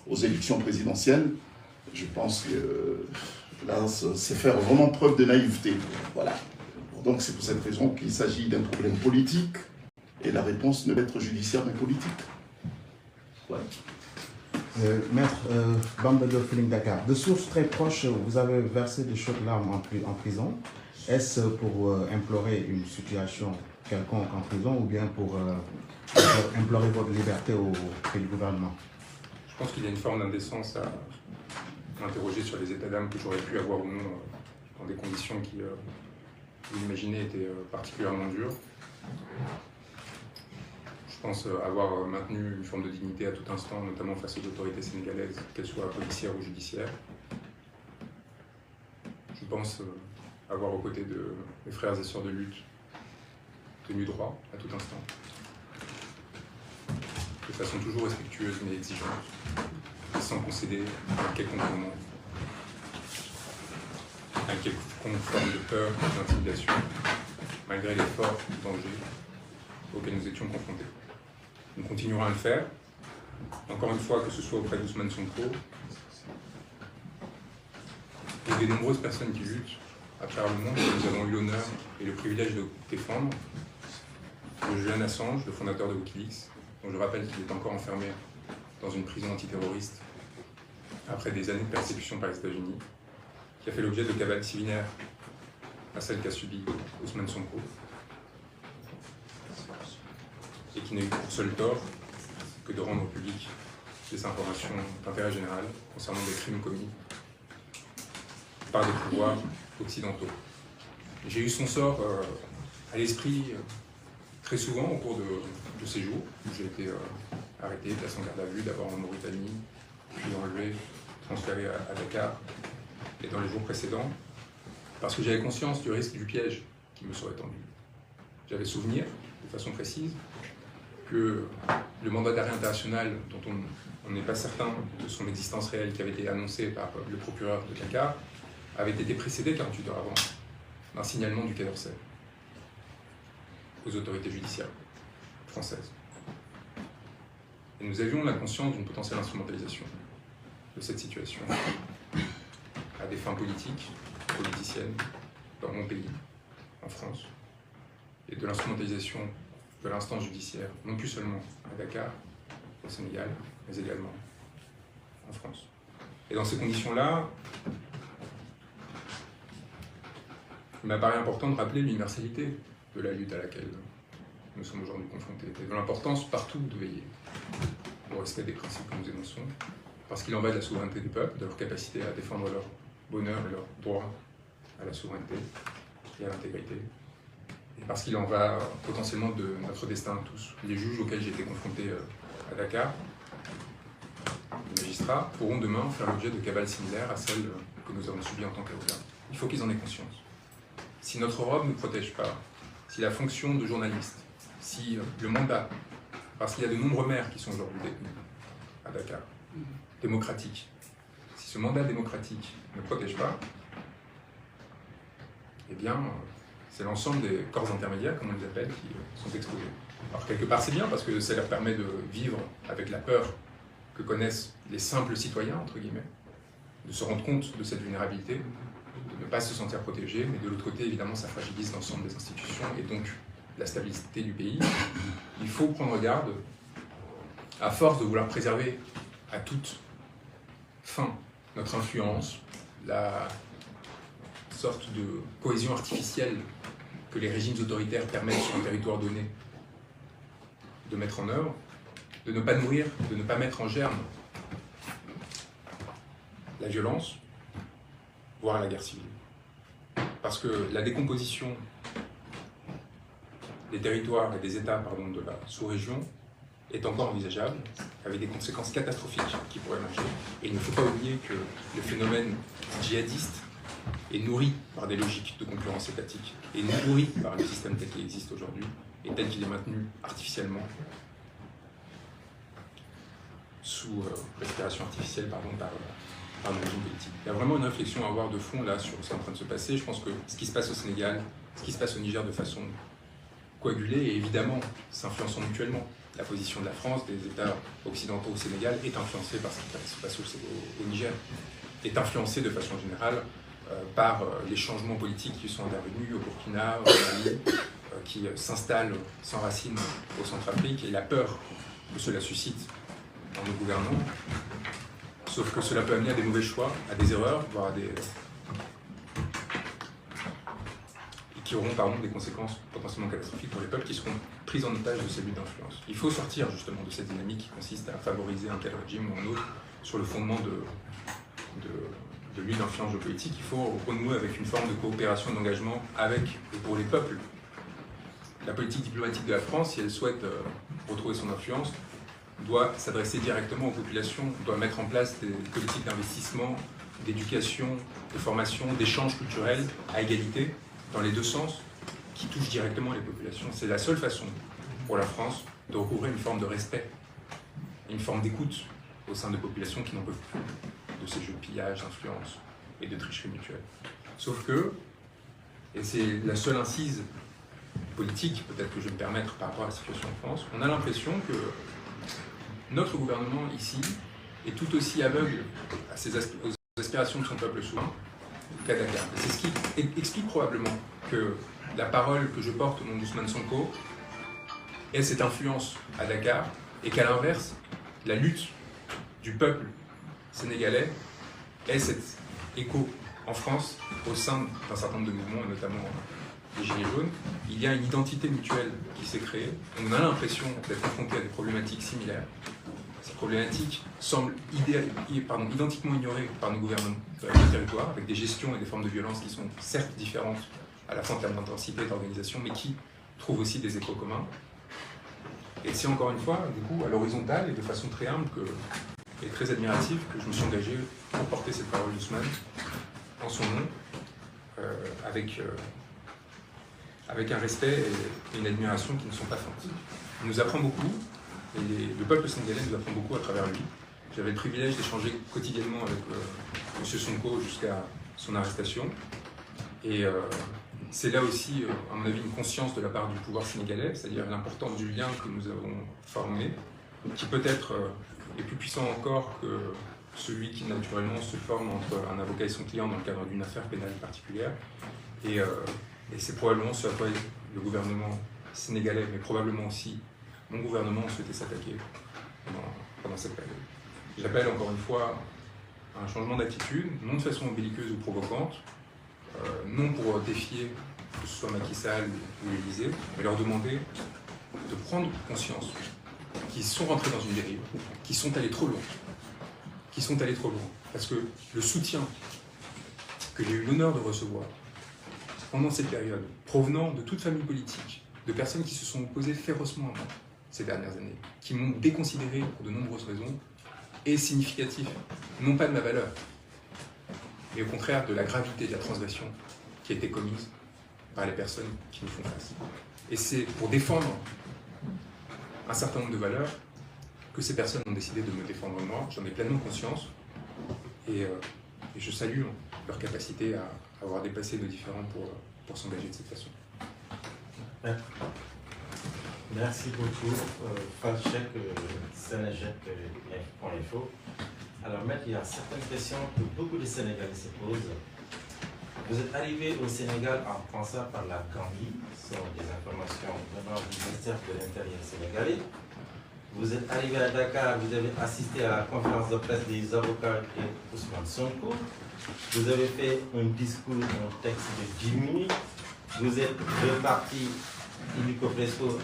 aux élections présidentielles, je pense que là, c'est faire vraiment preuve de naïveté. Voilà. Donc c'est pour cette raison qu'il s'agit d'un problème politique et la réponse ne peut être judiciaire mais politique. Ouais. Maître Bamba Diop Feeling Dakar, de sources très proches, vous avez versé de chaudes larmes en prison. Est-ce pour implorer une situation quelconque en prison ou bien pour implorer votre liberté auprès du gouvernement? Je pense qu'il y a une forme d'indécence à m'interroger sur les états d'âme que j'aurais pu avoir ou non dans des conditions qui, vous l'imaginez, étaient particulièrement dures. Je pense avoir maintenu une forme de dignité à tout instant, notamment face aux autorités sénégalaises, qu'elles soient policières ou judiciaires. Je pense avoir aux côtés de mes frères et sœurs de lutte tenu droit à tout instant, de façon toujours respectueuse mais exigeante, et sans concéder à quelconque moment, à quelconque forme de peur, d'intimidation, malgré les forts dangers auxquels nous étions confrontés. Nous continuerons à le faire, encore une fois, que ce soit auprès d'Ousmane Sonko et des nombreuses personnes qui luttent à travers le monde, que nous avons eu l'honneur et le privilège de défendre. Le Julian Assange, le fondateur de Wikileaks, dont je rappelle qu'il est encore enfermé dans une prison antiterroriste après des années de persécution par les États-Unis, qui a fait l'objet de cavales similaires à celle qu'a subie Ousmane Sonko, et qui n'a eu pour seul tort que de rendre public des informations d'intérêt général concernant des crimes commis par des pouvoirs occidentaux. J'ai eu son sort à l'esprit très souvent au cours de ces jours où j'ai été arrêté, placé en garde à vue, d'abord en Mauritanie, puis enlevé, transféré à Dakar, et dans les jours précédents, parce que j'avais conscience du risque du piège qui me serait tendu. J'avais souvenir, de façon précise, que le mandat d'arrêt international, dont on n'est pas certain de son existence réelle, qui avait été annoncé par le procureur de Dakar, avait été précédé 48 heures avant d'un signalement du Quai d'Orsay aux autorités judiciaires françaises. Et nous avions la conscience d'une potentielle instrumentalisation de cette situation à des fins politiques, politiciennes, dans mon pays, en France, et de l'instrumentalisation de l'instance judiciaire, non plus seulement à Dakar, au Sénégal, mais également en France. Et dans ces conditions-là, il m'apparaît important de rappeler l'universalité de la lutte à laquelle nous sommes aujourd'hui confrontés, et de l'importance partout de veiller au respect des principes que nous énonçons, parce qu'il en va de la souveraineté du peuple, de leur capacité à défendre leur bonheur et leur droit à la souveraineté et à l'intégrité, et parce qu'il en va potentiellement de notre destin à tous. Les juges auxquels j'ai été confronté à Dakar, les magistrats, pourront demain faire l'objet de cabales similaires à celles que nous avons subies en tant qu'avocats. Il faut qu'ils en aient conscience. Si notre robe ne protège pas, si la fonction de journaliste, si le mandat, parce qu'il y a de nombreux maires qui sont aujourd'hui détenus à Dakar, démocratiques, si ce mandat démocratique ne protège pas, eh bien, c'est l'ensemble des corps intermédiaires, comme on les appelle, qui sont exposés. Alors quelque part c'est bien, parce que ça leur permet de vivre avec la peur que connaissent les simples citoyens, entre guillemets, de se rendre compte de cette vulnérabilité, de ne pas se sentir protégé, mais de l'autre côté, évidemment, ça fragilise l'ensemble des institutions et donc la stabilité du pays. Il faut prendre garde, à force de vouloir préserver à toute fin notre influence, la sorte de cohésion artificielle que les régimes autoritaires permettent sur un territoire donné de mettre en œuvre, de ne pas nourrir, de ne pas mettre en germe la violence, voire la guerre civile. Parce que la décomposition des territoires et des États de la sous-région est encore envisageable, avec des conséquences catastrophiques qui pourraient émerger. Et il ne faut pas oublier que le phénomène djihadiste est nourri par des logiques de concurrence étatique, et nourri par le système tel qu'il existe aujourd'hui, et tel qu'il est maintenu artificiellement, sous respiration artificielle par le régime politique. Il y a vraiment une réflexion à avoir de fond là sur ce qui est en train de se passer. Je pense que ce qui se passe au Sénégal, ce qui se passe au Niger de façon coagulée, et évidemment s'influençant mutuellement. la position de la France, des États occidentaux au Sénégal, est influencée par ce qui se passe au Niger, est influencée de façon générale par les changements politiques qui sont intervenus au Burkina, au Mali, qui s'installent, s'enracinent au Centrafrique, et la peur que cela suscite dans nos gouvernants. Sauf que cela peut amener à des mauvais choix, à des erreurs, voire à des... qui auront des conséquences potentiellement catastrophiques pour les peuples qui seront pris en otage de ces luttes d'influence. Il faut sortir justement de cette dynamique qui consiste à favoriser un tel régime ou un autre sur le fondement de lutte d'influence géopolitique. Il faut renouer avec une forme de coopération, d'engagement avec et pour les peuples. La politique diplomatique de la France, si elle souhaite retrouver son influence, doit s'adresser directement aux populations, doit mettre en place des politiques d'investissement, d'éducation, de formation, d'échanges culturels à égalité, dans les deux sens, qui touchent directement les populations. C'est la seule façon pour la France de recouvrer une forme de respect, une forme d'écoute au sein de populations qui n'en peuvent plus de ces jeux de pillage, d'influence et de tricherie mutuelle. Sauf que, et c'est la seule incise politique, peut-être que je vais me permettre par rapport à la situation en France, on a l'impression que notre gouvernement ici est tout aussi aveugle aux aspirations de son peuple souverain qu'à Dakar. C'est ce qui explique probablement que la parole que je porte au nom d'Ousmane Sonko ait cette influence à Dakar, et qu'à l'inverse, la lutte du peuple sénégalais ait cet écho en France au sein d'un certain nombre de mouvements, et notamment les Gilets jaunes. Il y a une identité mutuelle qui s'est créée. On a l'impression d'être confronté à des problématiques similaires. Ces problématiques semblent identiquement ignorées par nos gouvernements sur le territoire, avec des gestions et des formes de violence qui sont certes différentes, à la fois en termes d'intensité et d'organisation, mais qui trouvent aussi des échos communs. Et c'est encore une fois, du coup, à l'horizontale et de façon très humble et très admirative que je me suis engagé pour porter cette parole d'Ousmane en son nom, avec un respect et une admiration qui ne sont pas feintes. Il nous apprend beaucoup, et le peuple sénégalais nous apprend beaucoup à travers lui. J'avais le privilège d'échanger quotidiennement avec M. Sonko jusqu'à son arrestation. Et c'est là aussi, à mon avis, une conscience de la part du pouvoir sénégalais, c'est-à-dire l'importance du lien que nous avons formé, qui peut-être est plus puissant encore que celui qui naturellement se forme entre un avocat et son client dans le cadre d'une affaire pénale particulière. Et c'est probablement ce à quoi le gouvernement sénégalais, mais probablement aussi mon gouvernement, a souhaité s'attaquer pendant cette période. J'appelle encore une fois à un changement d'attitude, non de façon belliqueuse ou provocante, non pour défier que ce soit Macky Sall ou l'Élysée, mais leur demander de prendre conscience qu'ils sont rentrés dans une dérive, qu'ils sont allés trop loin. Parce que le soutien que j'ai eu l'honneur de recevoir pendant cette période, provenant de toute famille politique, de personnes qui se sont opposées férocement à moi ces dernières années, qui m'ont déconsidéré pour de nombreuses raisons, est significatif, non pas de ma valeur, mais au contraire de la gravité de la transgression qui a été commise par les personnes qui nous font face. Et c'est pour défendre un certain nombre de valeurs que ces personnes ont décidé de me défendre moi. J'en ai pleinement conscience, et je salue leur capacité à avoir dépassé nos différends pour s'engager de cette façon. Merci beaucoup, Falchek, Sénégal.info. Alors, maître, il y a certaines questions que beaucoup de Sénégalais se posent. Vous êtes arrivé au Sénégal en passant par la Gambie, ce sont des informations venant du ministère de l'Intérieur sénégalais. Vous êtes arrivé à Dakar, vous avez assisté à la conférence de presse des avocats et Ousmane Sonko. Vous avez fait un discours, un texte de 10 minutes. Vous êtes reparti illico presto